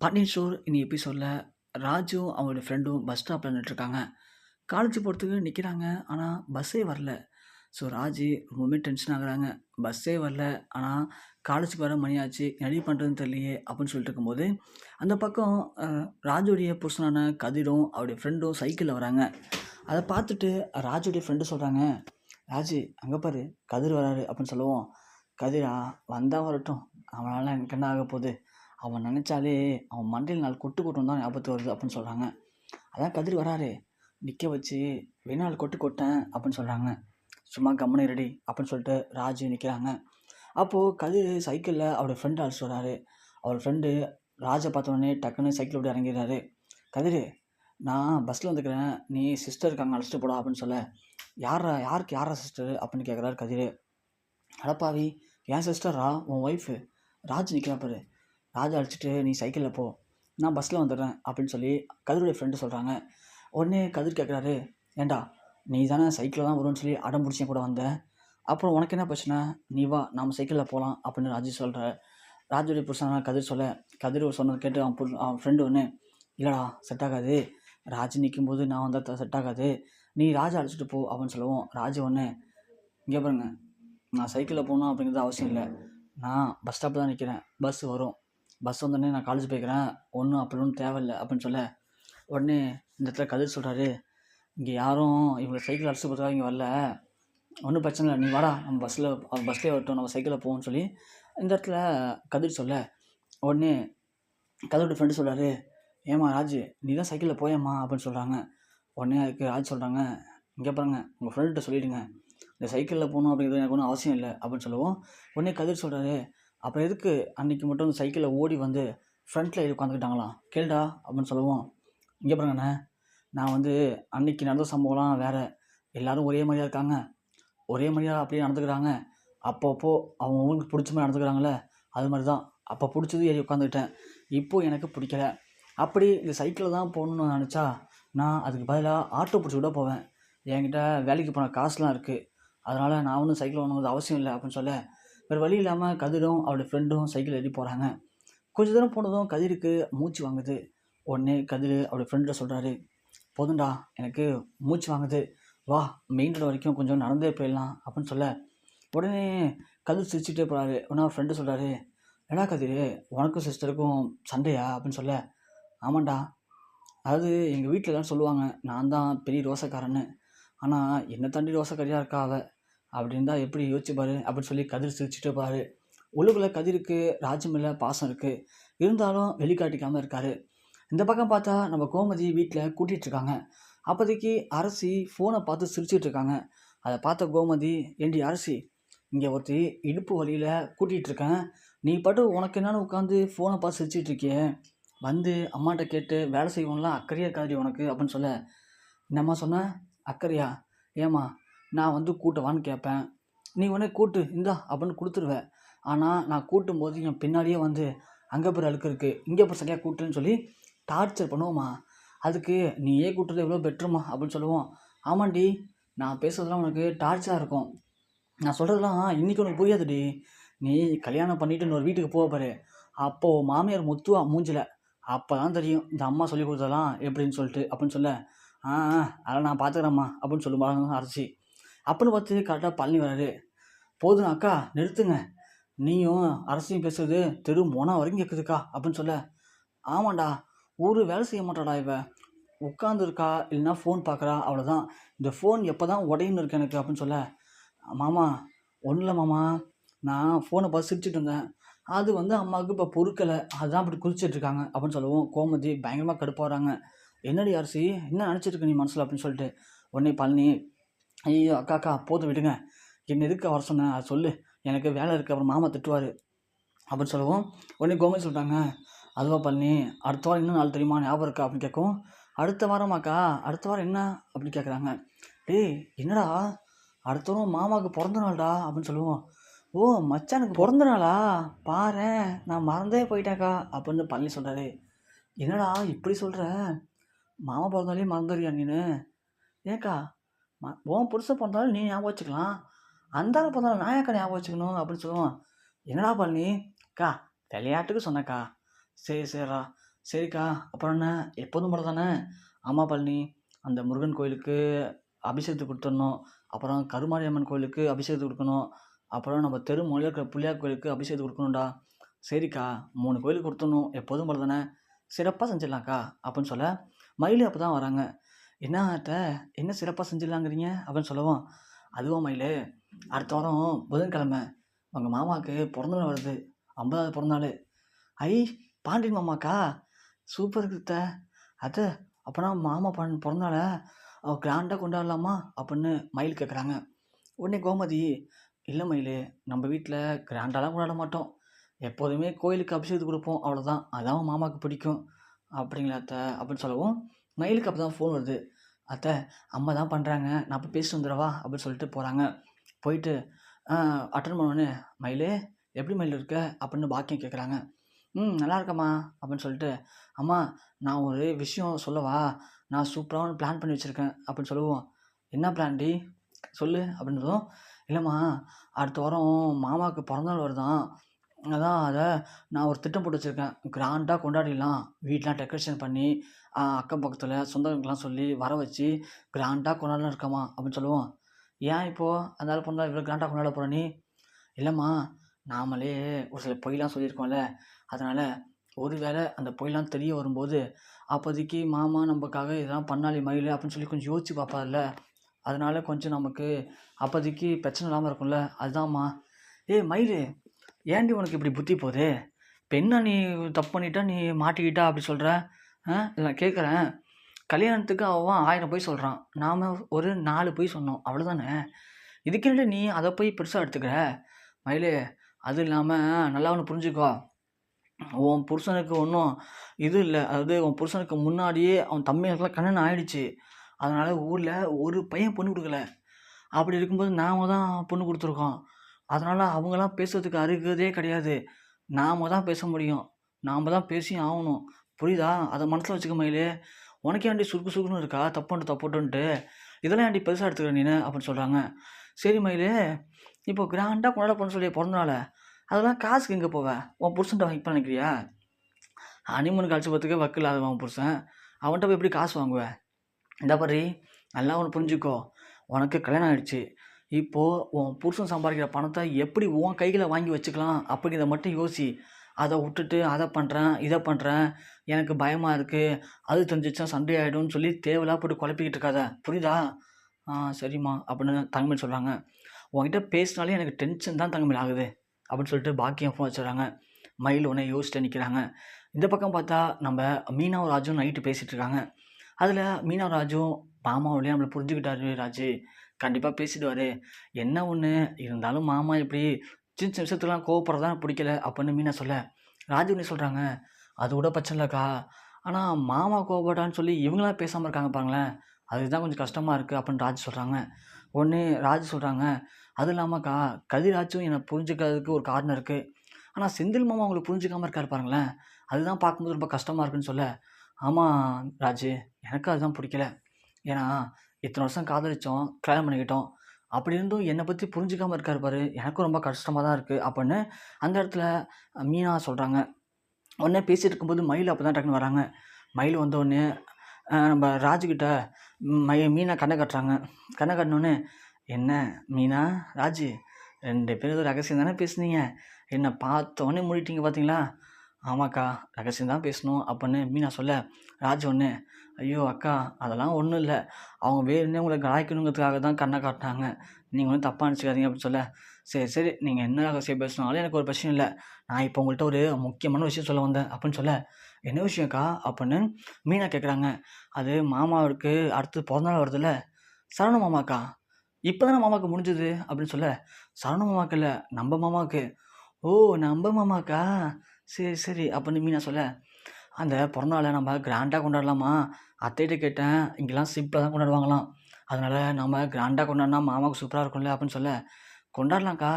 Pandian store இனி எபிசோடில் ராஜும் அவங்களோட ஃப்ரெண்டும் பஸ் ஸ்டாப்பில் நின்றுட்டுருக்காங்க. காலேஜ் போகிறதுக்கு நிற்கிறாங்க. ஆனால் பஸ்ஸே வரல. ஸோ ராஜு ரொம்பவுமே டென்ஷன் ஆகுறாங்க. பஸ்ஸே வரல. ஆனால் காலேஜுக்கு வர மணி ஆச்சு. என்னடி பண்ணுறதுன்னு தெரியலையே அப்படின்னு சொல்லிட்டு இருக்கும்போது அந்த பக்கம் ராஜுடைய புருஷனான கதிரும் அவருடைய ஃப்ரெண்டும் சைக்கிளில் வராங்க. அதை பார்த்துட்டு ராஜுடைய ஃப்ரெண்டு சொல்கிறாங்க, ராஜு அங்கே பாரு கதிர் வராரு அப்படின்னு சொல்லுவோம். கதிரா வந்தால் வரட்டும், அவனால் எனக்கு என்ன ஆக போகுது, அவன் நினச்சாலே அவன் மண்டையில் நாலு கொட்டு கொட்டும் தான் ஞாபகத்து வருது அப்படின்னு சொல்கிறாங்க. அதான் கதிர் வராரு, நிற்க வச்சு வேணால் கொட்டு கொட்டேன் அப்படின்னு சொல்கிறாங்க. சும்மா கம்முனு ரெடி அப்படின்னு சொல்லிட்டு ராஜு நிற்கிறாங்க. அப்போது கதிர் சைக்கிளில் அவரோட ஃப்ரெண்டு அழைச்சிட்டு வராரு. அவர் ஃப்ரெண்டு ராஜை பார்த்தோன்னே டக்குன்னு சைக்கிள் விட்டு இறங்கிடுறாரு. கதிர் நான் பஸ்ஸில் வந்துக்கிறேன், நீ சிஸ்டர் இருக்காங்க அழைச்சிட்டு போடா அப்படின்னு சொல்ல, யாருக்கு யாரா சிஸ்டர் அப்படின்னு கேட்குறாரு கதிர். அடப்பாவி, என் சிஸ்டரா, உன் ஒய்ஃபு ராஜ் நிற்கிறா பாரு, ராஜா அழைச்சிட்டு நீ சைக்கிளில் போ, நான் பஸ்ஸில் வந்துடுறேன் அப்படின்னு சொல்லி கதிருடைய ஃப்ரெண்டு சொல்கிறாங்க. உடனே கதிர் கேட்குறாரு, ஏண்டா நீ தானே சைக்கிளில் தான் வரும்னு சொல்லி அடம் பிடிச்சேன் கூட வந்தேன், அப்புறம் உனக்கு என்ன பிரச்சனை, நீ வா நாம் சைக்கிளில் போகலாம் அப்படின்னு ராஜு சொல்கிற. ராஜுடைய புருஷனான கதிர் சொல்ல, கதிர் சொன்னது கேட்டு அவன் ஃப்ரெண்டு ஒன்று, இல்லைடா செட் ஆகாது, ராஜு நிற்கும்போது நான் வந்தால் செட் ஆகாது, நீ ராஜா அழைச்சிட்டு போ அப்படின்னு சொல்லுவோம். ராஜு ஒன்று, இங்கே பாருங்க, நான் சைக்கிளில் போகணும் அப்படிங்கிறது அவசியம் இல்லை, நான் பஸ் ஸ்டாப்பில் தான் நிற்கிறேன், பஸ் வரும், பஸ் வந்தோடனே நான் காலேஜ் போய்க்கிறேன், ஒன்றும் அப்படி ஒன்றும் தேவையில்லை அப்படின்னு சொல்ல. உடனே இந்த இடத்துல கதிர் சொல்கிறாரு, இங்கே யாரும் இவங்க சைக்கிள் அழைச்சிட்டு போகிறதுக்காக இங்கே வரல, ஒன்றும் பிரச்சனை இல்லை, நீ வாடா நம்ம பஸ்லேயே வரட்டும், நம்ம சைக்கிளில் போவோம்னு சொல்லி இந்த இடத்துல கதிர் சொல்ல. உடனே கதிரோட ஃப்ரெண்டு சொல்கிறாரு, ஏம்மா ராஜு நீ தான் சைக்கிளில் போயம்மா அப்படின்னு சொல்கிறாங்க. உடனே அதுக்கு ராஜ் சொல்கிறாங்க, இங்கே பாருங்க உங்கள் ஃப்ரெண்ட்கிட்ட சொல்லிவிடுங்க, இந்த சைக்கிளில் போகணும் அப்படிங்கிறது எனக்கு ஒன்றும் அவசியம் இல்லை அப்படின்னு சொல்லுவோம். உடனே கதிர் சொல்கிறாரு, அப்புறம் எதுக்கு அன்றைக்கி மட்டும் அந்த சைக்கிளில் ஓடி வந்து ஃப்ரண்ட்டில் உட்காந்துக்கிட்டாங்களாம் கேளுடா அப்படின்னு சொல்லுவோம். இங்கே பாருங்கண்ணே, நான் வந்து அன்றைக்கி நடந்த சம்பவம்லாம் வேறு, எல்லோரும் ஒரே மாதிரியாக இருக்காங்க, ஒரே மாதிரியாக அப்படியே நடந்துக்கிறாங்க, அப்பப்போ அவங்களுக்கு பிடிச்ச மாதிரி நடந்துக்கிறாங்களே, அது மாதிரி தான் அப்போ பிடிச்சது ஏறி உட்காந்துக்கிட்டேன், இப்போது எனக்கு பிடிக்கல, அப்படி இந்த சைக்கிளில் தான் போகணுன்னு நினச்சா நான் அதுக்கு பதிலாக ஆட்டோ பிடிச்சி கூட போவேன், என்கிட்ட வேலைக்கு போன காசுலாம் இருக்குது, அதனால் நான் ஒன்றும் சைக்கிள் வாங்கணுங்கிறது அவசியம் இல்லை அப்படின்னு சொல்ல. வேறு வழி இல்லாமல் கதிரும் அவருடைய ஃப்ரெண்டும் சைக்கிள் ஏறி போகிறாங்க. கொஞ்சம் தூரம் போனதும் கதிருக்கு மூச்சு வாங்குது. உடனே கதிர் அவருடைய ஃப்ரெண்ட்டை சொல்கிறாரு, போதும்டா எனக்கு மூச்சு வாங்குது, வா மெயின் ரோடு வரைக்கும் கொஞ்சம் நடந்தே போயிடலாம் அப்படின்னு சொல்ல. உடனே கதிர் சிரிச்சுட்டே போகிறாரு. உடனே அவர் ஃப்ரெண்டு சொல்கிறாரு, ஏடா கதிர் உனக்கும் சிஸ்டருக்கும் சண்டையா அப்படின்னு சொல்ல. ஆமாண்டா, அதாவது எங்கள் வீட்டில் எல்லாம் சொல்லுவாங்க நான் தான் பெரிய ரோசக்காரன்னு, ஆனால் என்னை தாண்டி ரோசக்காரியாக இருக்கா அவள், அப்படி இருந்தால் எப்படி யோசிச்சு பாரு அப்படின்னு சொல்லி கதிர் சிரிச்சுட்டே பாரு. உள்ளுக்குள்ளே கதிருக்கு ராஜு மேலே பாசம் இருக்குது, இருந்தாலும் வெளிக்காட்டிக்காமல் இருக்கார். இந்த பக்கம் பார்த்தா நம்ம கோமதி வீட்டில் கூட்டிகிட்டு இருக்காங்க. அப்போதைக்கு அரசி ஃபோனை பார்த்து சிரிச்சிட்டு இருக்காங்க. அதை பார்த்த கோமதி, ஏண்டி அரசி, இங்கே ஒருத்தி இடுப்பு வழியில் கூட்டிகிட்டு இருக்கேன், நீ பாட்டு உனக்கு என்னன்னு உட்காந்து ஃபோனை பார்த்து சிரிச்சிட்டு இருக்கியே, வந்து அம்மாட்ட கேட்டு வேலை செய்வோம்லாம் அக்கறையாக இருக்காது உனக்கு அப்படின்னு சொல்ல. என்னம்மா சொன்ன, அக்கறையா, ஏம்மா நான் வந்து கூட்டவான்னு கேட்பேன், நீ உடனே கூட்டு இந்தா அப்படின்னு கொடுத்துருவேன், ஆனால் நான் கூட்டும் போது என் பின்னாடியே வந்து அங்கே போய் அழுக்கு இருக்குது, இங்கே போய் சரியாக கூட்டுன்னு சொல்லி டார்ச்சர் பண்ணுவோம்மா, அதுக்கு நீயே கூட்டுறது எவ்வளோ பெட்டருமா அப்படின்னு சொல்லுவோம். ஆமாண்டி, நான் பேசுறதுலாம் உனக்கு டார்ச்சராக இருக்கும், நான் சொல்கிறதெல்லாம் இன்றைக்கி உனக்கு புரியாதுடி, நீ கல்யாணம் பண்ணிவிட்டு இன்னொரு வீட்டுக்கு போக பாரு, அப்போது மாமியார் முத்துவா மூஞ்சில், அப்போ தான் தெரியும் இந்த அம்மா சொல்லி கொடுத்ததெல்லாம் எப்படின்னு சொல்லிட்டு அப்படின்னு சொல்ல. அதெல்லாம் நான் பார்த்துக்கிறேம்மா அப்படின்னு சொல்லுவாங்க அரசி. அப்படின்னு பார்த்து கரெக்டாக பழனி வராரு. போதும் அக்கா நிறுத்துங்க, நீயும் அரசியும் பேசுறது தெரு மொனா வரைக்கும் கேட்குதுக்கா அப்படின்னு சொல்ல. ஆமாண்டா, ஒரு வேலை செய்ய மாட்டாடா இவ, உட்காந்துருக்கா இல்லைன்னா ஃபோன் பார்க்குறா, அவ்வளோதான், இந்த ஃபோன் எப்போ தான் உடையுன்னு இருக்கு எனக்கு அப்படின்னு சொல்ல. மாமா ஒன்றும் இல்லை மாமா, நான் ஃபோனை பார்த்து சிரிச்சிட்டு இருந்தேன், அது வந்து அம்மாவுக்கு இப்போ பொறுக்கலை, அதுதான் அப்படி குதிச்சிட்ருக்காங்க அப்படின்னு சொல்லுவோம். கோமதி பயங்கரமாக கடுப்பாகிறாங்க. என்னடி அரசி என்ன நினச்சிட்ருக்க நீ மனசில் அப்படின்னு சொல்லிட்டு. உடனே பழனி, ஐயோ அக்கா அக்கா போதும் விடுங்க, என்ன எதுக்கு வர சொன்னேன் அதை சொல்லு, எனக்கு வேலை இருக்குது, அப்புறம் மாமா திட்டுவார் அப்படின்னு சொல்லுவோம். உடனே கோமதி சொல்கிறாங்க, அதுவா பழனி, அடுத்த வாரம் இன்னும் நாள் தெரியுமா, ஞாபகம் இருக்கா அப்படின்னு கேட்கும். அடுத்த வாரமாக்கா, அடுத்த வாரம் என்ன அப்படின்னு கேட்குறாங்க. டேய் என்னடா, அடுத்த வாரம் மாமாவுக்கு பிறந்த நாள்டா அப்படின்னு சொல்லுவோம். ஓ மச்சானுக்கு பிறந்த நாளா, பாரேன் நான் மறந்தே போயிட்டேன்க்கா அப்படின்னு பழனி சொல்கிறாரு. என்னடா இப்படி சொல்கிற, மாமா பிறந்தாலே மறந்துடுறியா நீனு, ஏக்கா உன் புருஷன் பிறந்தாலும் நீ ஞாபகம் வச்சுக்கலாம், அந்தால பிறந்தாலும் நான் ஏக்கா ஞாபகம் வச்சுக்கணும் அப்படின்னு சொல்லுவோம். என்னடா பழனி, அக்கா விளையாட்டுக்கு சொன்னக்கா, சரி சரிடா, சரிக்கா, அப்புறம் என்ன? எப்போதும் போல தானே? ஆமா பழனி, அந்த முருகன் கோயிலுக்கு அபிஷேகத்துக்கு குடுத்துடணும். அப்புறம் கருமாரியம்மன் கோயிலுக்கு அபிஷேகத்துக்கு குடுக்கணும். அப்புறம் நம்ம தெரு மூலையில இருக்கிற பிள்ளையார் கோயிலுக்கு அபிஷேகத்துக்கு குடுக்கணும்டா. சரிக்கா, 3 கோயிலுக்கு குடுத்துடணும். எப்போதும் போல தானே? சிறப்பா செஞ்சிடலாம்க்கா அப்படின்னு சொல்ல, மயிலு அப்போ தான் வராங்க. என்ன அத்தை, என்ன சிறப்பா செஞ்சிடலாங்கிறீங்க? அப்படின்னு சொல்லவும், அதுவா மயிலு, அடுத்த வாரம் புதன்கிழமை உங்க மாமாவுக்கு பிறந்த நாள் வருது. 50வது பிறந்த நாள். ஐ! பாண்டியன் மாமாக்கா? சூப்பருக்கு அத்த. அத்த, அப்பன்னா மாமா பொறந்தநாள கிராண்டா கொண்டாடலாமா? அப்படின்னு மயில் கேட்குறாங்க. உடனே கோமதி, இல்ல மயிலு, நம்ம வீட்ல கிராண்டாலாம் கொண்டாட மாட்டோம். எப்போதுமே கோயிலுக்கு அபிஷேகத்துக்கு குடுப்போம் அவ்வளோதான். அதான் உன் மாமாவுக்கு பிடிக்கும். அப்படிங்களா அத்த? அப்படின்னு சொல்லவும், மயிலுக்கு அப்பதான் ஃபோன் வருது. அத்த, அம்மா தான் பண்றாங்க. நான் போய் பேசிட்டு வந்துடவா? அப்படின்னு சொல்லிட்டு போறாங்க. போயிட்டு அட்டெண்ட் பண்ணோனே, மயிலு, எப்படி மயிலு இருக்க? அப்படின்னு பாக்கியம் கேட்குறாங்க. நல்லா இருக்கேம்மா அப்படின்னு சொல்லிட்டு, அம்மா, நான் ஒரு விஷயம் சொல்லவா? நான் சூப்பரா ஒண்ணு பிளான் பண்ணி வச்சிருக்கேன் அப்படின்னு சொல்லவும், என்ன பிளான்டி? சொல்லு அப்படின்னதும், இல்லைம்மா, அடுத்த வாரம் மாமாவுக்கு பிறந்தநாள் வருதாம். அதான் நான் ஒரு திட்டம் போட்டு வச்சிருக்கேன். கிராண்டா கொண்டாடிடலாம். வீட்லாம் டெக்கரேஷன் பண்ணி, அக்கம் பக்கத்துல சொந்தங்களுக்கெல்லாம் சொல்லி வர வச்சு கிராண்டா கொண்டாடலாம்னு இருக்கேம்மா அப்படின்னு சொல்லவும், ஏன் இப்போ அந்த ஆள் பிறந்தநாள் இவ்வளோ கிராண்டா கொண்டாட போற நீ? இல்லைம்மா, நாமளே ஒரு சில பொய்லாம் சொல்லியிருக்கோம்ல. அதனால ஒரு வேளை அந்த பொய்லாம் தெரிய வரும்போது, அப்போதைக்கு மாமா நமக்காக இதெல்லாம் பண்ணாலே மயிலு அப்படின்னு சொல்லி கொஞ்சம் யோசிச்சு பார்ப்பார்ல. அதனால கொஞ்சம் நமக்கு அப்போதைக்கு பிரச்சனை இல்லாம இருக்கும்ல. அதுதான்ம்மா. ஏய் மயிலு, ஏன்டி உனக்கு இப்படி புத்தி போகுது? இப்ப என்ன நீ தப்பு பண்ணிட்டா, நீ மாட்டிக்கிட்டா அப்படி சொல்ற? இல்ல நான் கேட்குறேன். கல்யாணத்துக்கு அவன் 1000 பொய் சொல்றான். நாம ஒரு 4 பொய் சொன்னோம். அவ்வளோதானே? இதுக்கு என்னடி நீ அத போய் பெருசா எடுத்துக்கிற? மயிலு, அதுவும் இல்லாம நல்லா ஒண்ணு புரிஞ்சுக்கோ. உன் புருஷனுக்கு ஒன்றும் இது இல்லை. அதாவது உன் புருஷனுக்கு முன்னாடியே அவன் தம்பிகளுக்கெல்லாம் கல்யாணம் ஆயிடுச்சு. அதனால ஊரில் ஒரு பையன் பொண்ணு கொடுக்கல. அப்படி இருக்கும்போது நாம தான் பொண்ணு கொடுத்துருக்கோம். அதனால அவங்களாம் பேசுறதுக்கு அருகதே கிடையாது. நாம தான் பேச முடியும். நாம தான் பேசியும் ஆகணும். புரியுதா? அதை மனசில் வச்சுக்க மயிலு. உனக்கு ஏன்டி சுருக்கு சுருக்குன்னு இருக்கா? தப்புன்ட்டு தப்புன்ட்டு இதெல்லாம் ஏன்டி பெருசாக எடுத்துக்கிற நீனு அப்படின்னு சொல்கிறாங்க. சரி மயிலு, இப்போ கிராண்டாக கொண்டாட போகணும்னு சொல்லி பிறந்தநாள, அதெல்லாம் காசுக்கு எங்கே போவ? உன் புருஷன்ட்ட வாங்கிப்ப நினைக்கிறியா? ஹனிமூனுக்கு அழைச்சு போறதுக்கே வக்கு இல்லாதவன் உன் புருஷன். அவன்ட்ட போய் எப்படி காசு வாங்குவ? இந்தா பாரு, நல்லா ஒண்ணு புரிஞ்சுக்கோ. உனக்கு கல்யாணம் ஆயிடுச்சு. இப்போ உன் புருஷன் சம்பாதிக்கிற பணத்த எப்படி உன் கையில வாங்கி வச்சுக்கலாம் அப்படிங்கிறத மட்டும் யோசி. அத உட்டுட்டு அத பண்றேன், இத பண்றேன், எனக்கு பயமா இருக்கு, அது தெரிஞ்சுச்சுனா சண்டை ஆயிடும்னு சொல்லி தேவையில்லாம போட்டு குழப்பிக்கிட்டு இருக்காத. புரியுதா? சரிம்மா அப்படின்னு தங்கமணி சொல்றாங்க. உன்கிட்ட பேசினாலே எனக்கு டென்ஷன் தான் தங்கமணி ஆகுது அப்படின்னு சொல்லிட்டு பாக்கியம் ஃபோன் வச்சுடுறாங்க. மயில் உடனே யோசிச்சுட்டே நிற்கிறாங்க. இந்த பக்கம் பார்த்தா நம்ம மீனாவும் ராஜும் நைட்டு பேசிட்டு இருக்காங்க. அதில் மீனா ராஜும் மாமா வழியா நம்மளை புரிஞ்சுக்கிட்டாரு ராஜு, கண்டிப்பாக பேசிடுவாரு. என்ன ஒன்று இருந்தாலும் மாமா இப்படி சின்ன சின்ன விஷயத்துலாம் கோவப்படுறதான் பிடிக்கல அப்படின்னு மீனா சொல்ல, ராஜு என்ன சொல்கிறாங்க, அது கூட பிரச்சனை இல்லைக்கா, ஆனால் மாமா கோவப்பட்டான்னு சொல்லி இவங்களாம் பேசாமல் இருக்காங்க பாருங்களேன், அதுதான் கொஞ்சம் கஷ்டமாக இருக்குது அப்படின்னு ராஜு சொல்கிறாங்க. உடனே ராஜு சொல்கிறாங்க, அதுவும் இல்லாமக்கா, கதிராச்சும் என்னை புரிஞ்சுக்கிறதுக்கு ஒரு காரணம் இருக்குது. ஆனா செந்தில் மாமா அவங்கள புரிஞ்சுக்காம இருக்காரு பாருங்களேன். அதுதான் பார்க்கும்போது ரொம்ப கஷ்டமா இருக்குன்னு சொல்ல, ஆமா ராஜு, எனக்கும் அதுதான் பிடிக்கல. ஏன்னா, இத்தனை வருஷம் காதலிச்சோம், கல்யாணம் பண்ணிக்கிட்டோம். அப்படி இருந்தும் என்னை பத்தி புரிஞ்சுக்காம இருக்காரு பாரு, எனக்கும் ரொம்ப கஷ்டமா தான் இருக்கு அப்படின்னு அந்த இடத்துல மீனா சொல்றாங்க. உடனே பேசிட்டு இருக்கும்போது மயில் அப்பதான் டக்குன்னு வராங்க. மயில் வந்தோடனே நம்ம ராஜுகிட்ட மீனா கண்ணை காட்டுறாங்க. கண்ணை காட்டினோடனே, என்ன மீனா, ராஜு 2 பேரும் ஏதோ ரகசியம் தானே பேசுனீங்க? என்ன பார்த்தோன்னே மூடிட்டீங்க பார்த்தீங்களா? ஆமாக்கா, ரகசியம் தான் பேசினோம் அப்படின்னு மீனா சொல்ல, ராஜு ஒன்று, ஐயோ அக்கா, அதெல்லாம் ஒன்றும் இல்லை. அவங்க வேணும்னே உங்களை கலாய்க்கணுங்கிறதுக்காக தான் கண்ணை காட்டினாங்க. நீங்கள் ஒன்றும் தப்பாக நினச்சிக்காதீங்க அப்படின்னு சொல்ல, சரி சரி, நீங்கள் என்ன ரகசியம் பேசினாலும் எனக்கு ஒரு பிரச்சனை இல்லை. நான் இப்போ உங்கள்கிட்ட ஒரு முக்கியமான விஷயம் சொல்ல வந்தேன் அப்படின்னு சொல்ல, என்ன விஷயம்க்கா அப்படின்னு மீனா கேட்குறாங்க. அது மாமாவுக்கு அடுத்து பிறந்தநாள் வருதுல்ல, சரவண மாமாக்கா, இப்போ தானே மாமாவுக்கு முடிஞ்சது அப்படின்னு சொல்ல, சரவண மாமாவுக்கு இல்லை, நம்ம மாமாவுக்கு. ஓ! நம்ப மாமாக்கா? சரி, சரி அப்படின்னு மீனா சொல்ல, அந்த பிறந்தநாள நம்ம கிராண்டா கொண்டாடலாமா? அத்தைட்ட கேட்டேன். இங்கேலாம் சிம்பிளா தான் கொண்டாடுவாங்களாம். அதனால நம்ம கிராண்டா கொண்டாடினா மாமாவுக்கு சூப்பரா இருக்கும்ல அப்படின்னு சொல்ல, கொண்டாடலாம்க்கா.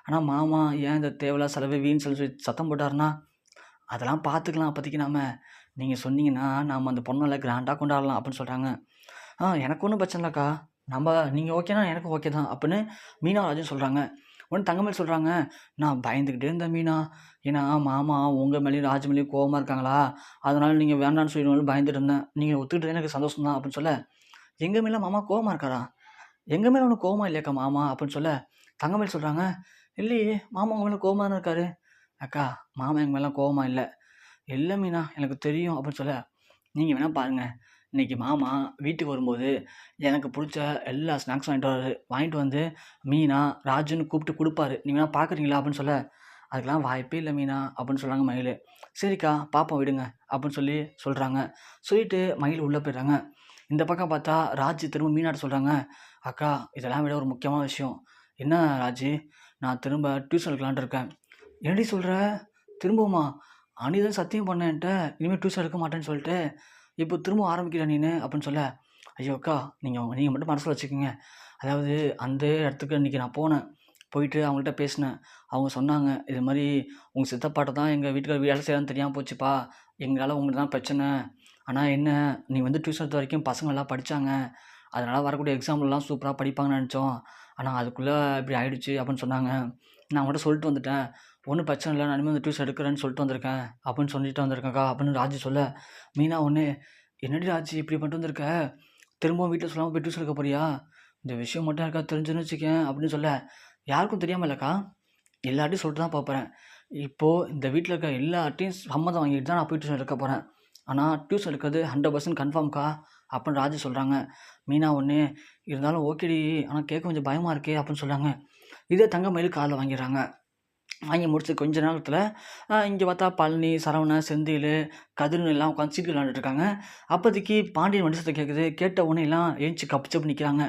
ஆனா மாமா ஏன் இந்த தேவையில்லாத செலவு, வீண் செலவு சொல்லி சத்தம் போட்டாருன்னா, அதெல்லாம் பார்த்துக்கலாம் அப்போதைக்கு நாம. நீங்க சொன்னீங்கன்னா, நாம அந்த பொறந்தநாள கிராண்டா கொண்டாடலாம் அப்படின்னு சொல்றாங்க. எனக்கு ஒண்ணும் பிரச்சனை இல்லக்கா. நீங்க ஓகேனா எனக்கும் ஓகே தான் அப்படின்னு மீனாவும் ராஜும் சொல்றாங்க. உடனே தங்கமயில் சொல்கிறாங்க, நான் பயந்துக்கிட்டே இருந்தேன் மீனா. ஏன்னா மாமா உங்கள் மேலேயும் ராஜ் மேலேயும் கோவமாக இருக்காங்களா, அதனால் நீங்கள் வேண்டான்னு சொல்லிடுவோம்னு பயந்துட்டு இருந்தேன். நீங்கள் ஒத்துக்கிட்டது எனக்கு சந்தோஷம் தான் அப்படின்னு சொல்ல, எங்கள் மேலே மாமா கோவமாக இருக்காரா, எங்கள் மேலே ஒன்றும் கோவமா இல்லையாக்கா மாமா அப்படின்னு சொல்ல, தங்கமயில் சொல்கிறாங்க, இல்லையே மாமா உங்கள் மேலே கோவமாக தானே இருக்காரு. அக்கா மாமா எங்கள் மேலே கோவமா இல்லை. இல்லை மீனா எனக்கு தெரியும் அப்படின்னு சொல்ல, நீங்கள் வேணால் பாருங்கள், இன்றைக்கி மாமா வீட்டுக்கு வரும்போது எனக்கு பிடிச்ச எல்லா ஸ்நாக்ஸும் வாங்கிட்டு வந்து மீனா ராஜுன்னு கூப்பிட்டு கொடுப்பாரு, நீங்கள் வேணால் பார்க்குறீங்களா அப்படின்னு சொல்ல, அதுக்கெல்லாம் வாய்ப்பே இல்லை மீனா அப்படின்னு சொல்கிறாங்க மயில். சரிக்கா பார்ப்போம் விடுங்க அப்படின்னு சொல்கிறாங்க. சொல்லிட்டு மயில் உள்ளே போயிடுறாங்க. இந்த பக்கம் பார்த்தா ராஜ் திரும்ப மீனாட்ட சொல்கிறாங்க, அக்கா இதெல்லாம் விட ஒரு முக்கியமான விஷயம். என்ன ராஜு, நான் திரும்ப டியூஷன் எடுக்கலான்ட்டு இருக்கேன். என்னடி சொல்கிற, திரும்பவுமா? அன்னைக்கு தான் சத்தியம் பண்ணேன் என்கிட்ட, இனிமேல் டியூஷன் எடுக்க மாட்டேன்னு சொல்லிட்டு, இப்போ திரும்ப ஆரம்பிக்கிற நீனு அப்படின்னு சொல்ல, ஐயோ அக்கா நீங்கள் மட்டும் மனசில் வச்சுக்கோங்க. அதாவது அந்த இடத்துக்கு இன்றைக்கி நான் போனேன், போயிட்டு அவங்கள்ட்ட பேசினேன். அவங்க சொன்னாங்க, இது மாதிரி உங்கள் சித்தப்பாட்ட தான் எங்கள் வீட்டுக்கார வேலை செய்யலான்னு தெரியாமல் போச்சுப்பா, எங்களால் உங்களுக்கு தான் பிரச்சனை. ஆனால் என்ன, நீ வந்து டியூஷன் எடுத்த வரைக்கும் பசங்க நல்லா படித்தாங்க, அதனால் வரக்கூடிய எக்ஸாம்லலாம் சூப்பராக படிப்பாங்கன்னு நினச்சோம். ஆனால் அதுக்குள்ளே இப்படி ஆயிடுச்சு அப்படின்னு சொன்னாங்க. நான் அவங்கள்ட்ட சொல்லிட்டு வந்துட்டேன், ஒன்றும் பிரச்சனை இல்லை, நான் இனிமேல் வந்து டியூஷன் எடுக்கிறேன்னு சொல்லிட்டு வந்திருக்கேன் அப்படின்னு சொல்லிட்டு வந்திருக்கேன்க்கா அப்படின்னு ராஜு சொல்ல, மீனா ஒன்று, என்னடி ராஜு இப்படி பண்ணிட்டு வந்திருக்க, திரும்பவும் வீட்டில் சொல்லாமல் போய் டியூஷன் எடுக்க போறியா, இந்த விஷயம் மட்டும் யாருக்கா தெரிஞ்சுன்னு வச்சுக்கேன் அப்படின்னு சொல்ல, யாருக்கும் தெரியாமல் இல்லைக்கா, எல்லார்ட்டையும் சொல்லிட்டு தான் பார்ப்பேன். இப்போது இந்த வீட்டில் இருக்க எல்லார்ட்டையும் சம்மதம் வாங்கிட்டு தான் நான் போய் டியூஷன் எடுக்க போகிறேன். ஆனால் டியூஷன் எடுக்கிறது 100% கன்ஃபார்ம்க்கா அப்படின்னு ராஜு சொல்கிறாங்க. மீனா ஒன்று, இருந்தாலும் ஓகேடி, ஆனால் கேட்க கொஞ்சம் பயமாக இருக்கே அப்படின்னு சொல்கிறாங்க. இதே தங்கமயில் காதில் வாங்கிடுறாங்க. வாங்கி முடிச்சு கொஞ்ச நேரத்தில் இங்கே பார்த்தா பழனி, சரவணன், செந்தில், கதிர்னு எல்லாம் உட்காந்து சீட்டு விளையாண்டுட்டு இருக்காங்க. அப்போதைக்கு பாண்டியன் வண்டி சத்தம் கேட்குது. கேட்ட உடனே எல்லாம் ஏஞ்சி கப்பு சப்பு நிற்கிறாங்க.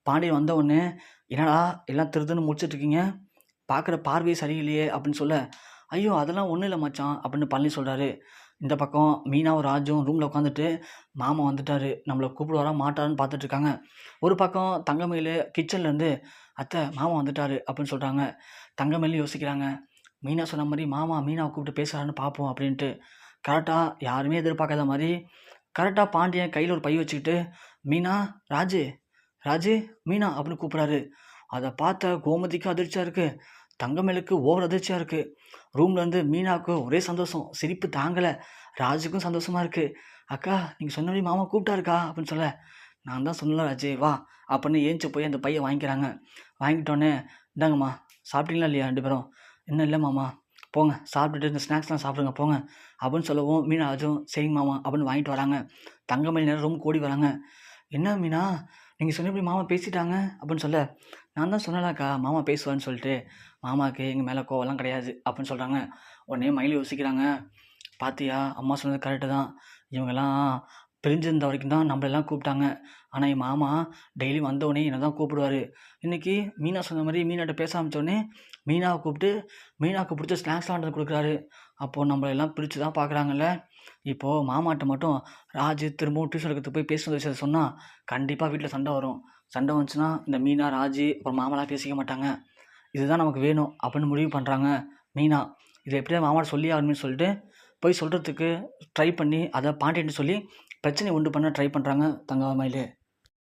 பாண்டியன் வந்த உடனே, என்னடா எல்லாம் திருதுன்னு முடிச்சிட்ருக்கீங்க, பார்க்குற பார்வையே சரியில்லையே அப்படின்னு சொல்ல, ஐயோ அதெல்லாம் ஒன்றும் இல்லை மச்சான் அப்படின்னு பழனி சொல்கிறாரு. இந்த பக்கம் மீனாவும் ராஜும் ரூமில் உட்காந்துட்டு, மாமா வந்துட்டார் நம்மளை கூப்பிடுவாரா மாட்டாருன்னு பார்த்துட்ருக்காங்க. ஒரு பக்கம் தங்கமயில் கிச்சன்லேருந்து, அத்தை மாமா வந்துட்டார் அப்படின்னு சொல்கிறாங்க. தங்கமயிலும் யோசிக்கிறாங்க, மீனா சொன்ன மாதிரி மாமா மீனாவை கூப்பிட்டு பேசுகிறான்னு பார்ப்போம் அப்படின்ட்டு. கரெக்டாக யாருமே எதிர்பார்க்காத மாதிரி கரெக்டாக பாண்டியன் கையில் ஒரு பை வச்சுக்கிட்டு, மீனா, ராஜு, ராஜு, மீனா அப்படின்னு கூப்பிட்றாரு. அதை பார்த்த கோமதிக்கு அதிர்ச்சியாக இருக்குது, தங்கமயிலுக்கு ஓவர் அதிர்ச்சியாக இருக்குது. ரூம்லேருந்து மீனாவுக்கு ஒரே சந்தோஷம், சிரிப்பு தாங்கலை. ராஜுக்கும் சந்தோஷமாக இருக்குது. அக்கா நீங்கள் சொன்னபடி மாமா கூப்பிட்டாருக்கா அப்படின்னு சொல்ல, நான் தான் சொன்னல ராஜு வா அப்படின்னு ஏஞ்சி போய் அந்த பையன் வாங்கிக்கிறாங்க. வாங்கிட்டோன்னே, இந்தாங்கம்மா சாப்பிட்டீங்களா இல்லையா 2 பேரும், இன்னும் இல்லை மாமா, போங்க சாப்பிட்டுட்டு இந்த ஸ்நாக்ஸ்லாம் சாப்பிடுங்க போங்க அப்படின்னு சொல்லவும், மீனா ராஜும் சரிங்க மாமா அப்படின்னு வாங்கிட்டு வராங்க. தங்கமயில் நேரம் ரூம் கூடி வராங்க. என்ன மீனா நீங்கள் சொன்னபடி மாமா பேசிட்டாங்க அப்படின்னு சொல்ல, நான் தான் சொன்னலாக்கா மாமா பேசுவான்னு சொல்லிட்டு, மாமாவுக்கு எங்கள் மேலே கோவம்லாம் கிடையாது அப்படின்னு சொல்கிறாங்க. உடனே மயில் யோசிக்கிறாங்க, பாத்தியா அம்மா சொன்னது கரெக்டு தான், இவங்கெல்லாம் பிரிஞ்சிருந்த வரைக்கும் தான் நம்மளெல்லாம் கூப்பிட்டாங்க. ஆனால் என் மாமா டெய்லி வந்தோடனே என்னை தான் கூப்பிடுவார். இன்றைக்கி மீனா சொன்ன மாதிரி மீனாட்ட பேச ஆரம்பித்தோடனே மீனாவை கூப்பிட்டு மீனாவுக்கு பிடிச்ச ஸ்நாக்ஸ்லாம் வாங்கிட்டு வந்து கொடுக்குறாரு. அப்போது நம்மளெல்லாம் பிரித்து தான் பார்க்குறாங்கல்ல. இப்போது மாமாட்ட மட்டும் ராஜு திரும்பவும் டியூஷன் எடுக்கிறதுக்கு போய் பேசுகிற விஷயத்தை சொன்னால் கண்டிப்பாக வீட்டில் சண்டை வரும். சண்டை வந்துச்சுன்னா இந்த மீனா, ராஜு அப்புறம் மாமாலாம் பேசிக்க மாட்டாங்க. இதுதான் நமக்கு வேணும் அப்படின்னு முடிவு பண்ணுறாங்க மீனா. இதை எப்படியாவது மாமாட்ட சொல்லி ஆகணும்னு சொல்லிட்டு போய் சொல்கிறதுக்கு ட்ரை பண்ணி, அதை பாண்டியன்ட்டு சொல்லி பிரச்சனையை உண்டு பண்ண ட்ரை பண்ணுறாங்க தங்கமயில்.